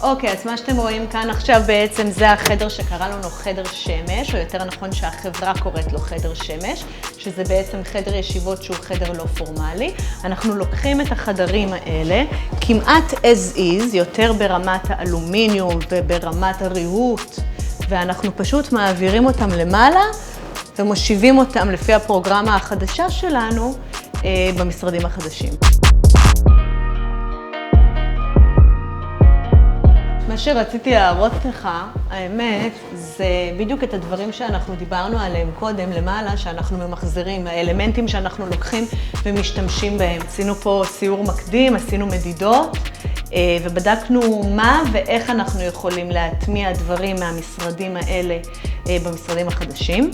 אוקיי, אז מה שאתם רואים כאן עכשיו בעצם זה החדר שקרא לנו חדר שמש, או יותר נכון שהחברה קוראת לו חדר שמש, שזה בעצם חדר ישיבות שהוא חדר לא פורמלי. אנחנו לוקחים את החדרים האלה, כמעט as is, יותר ברמת האלומיניום וברמת הריהוט, ואנחנו פשוט מעבירים אותם למעלה ומושיבים אותם לפי הפרוגרמה החדשה שלנו במשרדים החדשים. מה שרציתי להראות לך, האמת, זה בדיוק את הדברים שאנחנו דיברנו עליהם קודם למעלה, שאנחנו ממחזרים, האלמנטים שאנחנו לוקחים ומשתמשים בהם. עשינו פה סיור מקדים, עשינו מדידות, ובדקנו מה ואיך אנחנו יכולים להטמיע דברים מהמשרדים האלה במשרדים החדשים.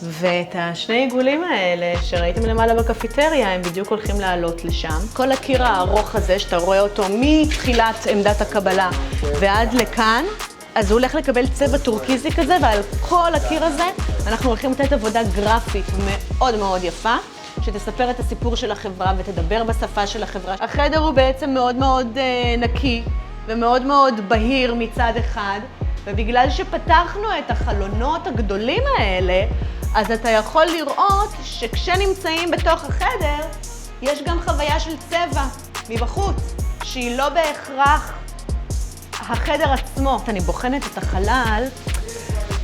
ואת השני עיגולים האלה שראיתם למעלה בקפיטריה, הם בדיוק הולכים לעלות לשם. כל הקיר הארוך הזה שאתה רואה אותו מתחילת עמדת הקבלה ועד לכאן, אז הוא הולך לקבל צבע טורקיזי כזה, ועל כל הקיר הזה אנחנו הולכים לתת עבודה גרפית מאוד מאוד יפה, שתספר את הסיפור של החברה ותדבר בשפה של החברה. החדר הוא בעצם מאוד מאוד נקי ומאוד מאוד בהיר מצד אחד, ובגלל שפתחנו את החלונות הגדולים האלה, אז אתה יכול לראות שכשנמצאים בתוך החדר, יש גם חוויה של צבע מבחוץ, שהיא לא בהכרח החדר עצמו. אני בוחנת את החלל,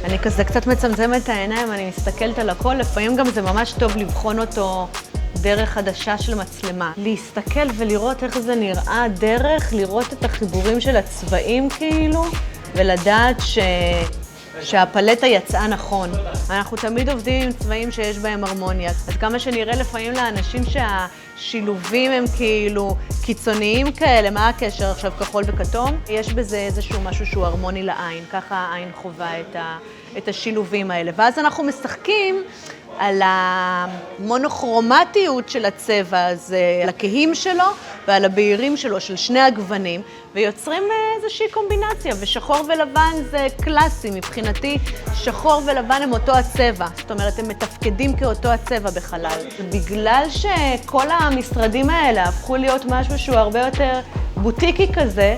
אני כזה קצת מצמצמת את העיניים, אני מסתכלת על הכל, לפעמים גם זה ממש טוב לבחון אותו דרך חדשה של מצלמה. להסתכל ולראות איך זה נראה, דרך לראות את החיבורים של הצבעים כאילו, ולדעת שהפלטה יצאה נכון. אנחנו תמיד עובדים עם צבעים שיש בהם הרמוניה. אז כמה שנראה לפעמים לאנשים שהשילובים הם כאילו קיצוניים כאלה, מה הקשר עכשיו כחול וכתום? יש בזה איזשהו משהו שהוא הרמוני לעין, ככה העין חווה את השילובים האלה. ואז אנחנו משחקים על המונוכרומטיות של הצבע הזה, על הכהים שלו ועל הבהירים שלו, של שני הגוונים, ויוצרים איזושהי קומבינציה, ושחור ולבן זה קלאסי, מבחינתי שחור ולבן הם אותו הצבע, זאת אומרת הם מתפקדים כאותו הצבע בחלל. בגלל שכל המשרדים האלה הפכו להיות משהו שהוא הרבה יותר בוטיקי כזה,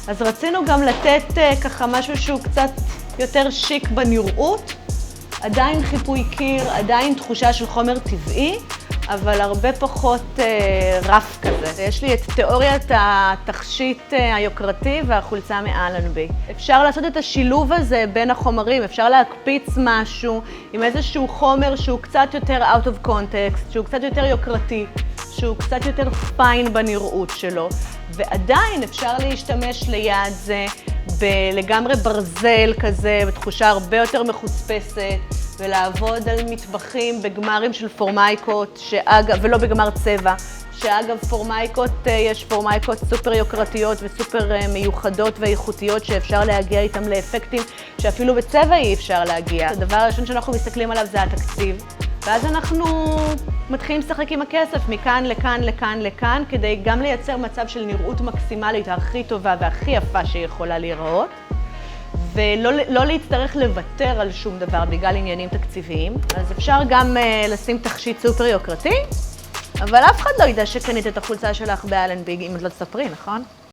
אז רצינו גם לתת ככה משהו שהוא קצת יותר שיק בנראות, עדיין חיפוי קיר, עדיין תחושה של חומר טבעי, אבל הרבה פחות רף כזה. יש לי את תיאוריית התכשיט היוקרתי והחולצה מאלנבי. אפשר לעשות את השילוב הזה בין החומרים, אפשר להקפיץ משהו עם איזשהו חומר שהוא קצת יותר out of context, שהוא קצת יותר יוקרתי, שהוא קצת יותר פיין בנראות שלו, ועדיין אפשר להשתמש ליד זה בלגמרי ברזל כזה, בתחושה הרבה יותר מחוספסת, ולעבוד על מטבחים בגמרים של פורמייקות, ולא בגמר צבע, שאגב פורמייקות, יש פורמייקות סופר יוקרתיות וסופר מיוחדות ואיכותיות שאפשר להגיע איתם לאפקטים שאפילו בצבע אי אפשר להגיע. הדבר הראשון שאנחנו מסתכלים עליו זה התקציב, ואז אנחנו מתחילים לשחק עם הכסף מכאן לכאן, לכאן, לכאן, כדי גם לייצר מצב של נראות מקסימלית הכי טובה והכי יפה שיכולה להיראות, ולא להצטרך לוותר על שום דבר בגלל עניינים תקציביים. אז אפשר גם לשים תכשיט סופר יוקרתי, אבל אף אחד לא ידע שקנית את החולצה שלך באלנבי אם את לא תספרי, נכון?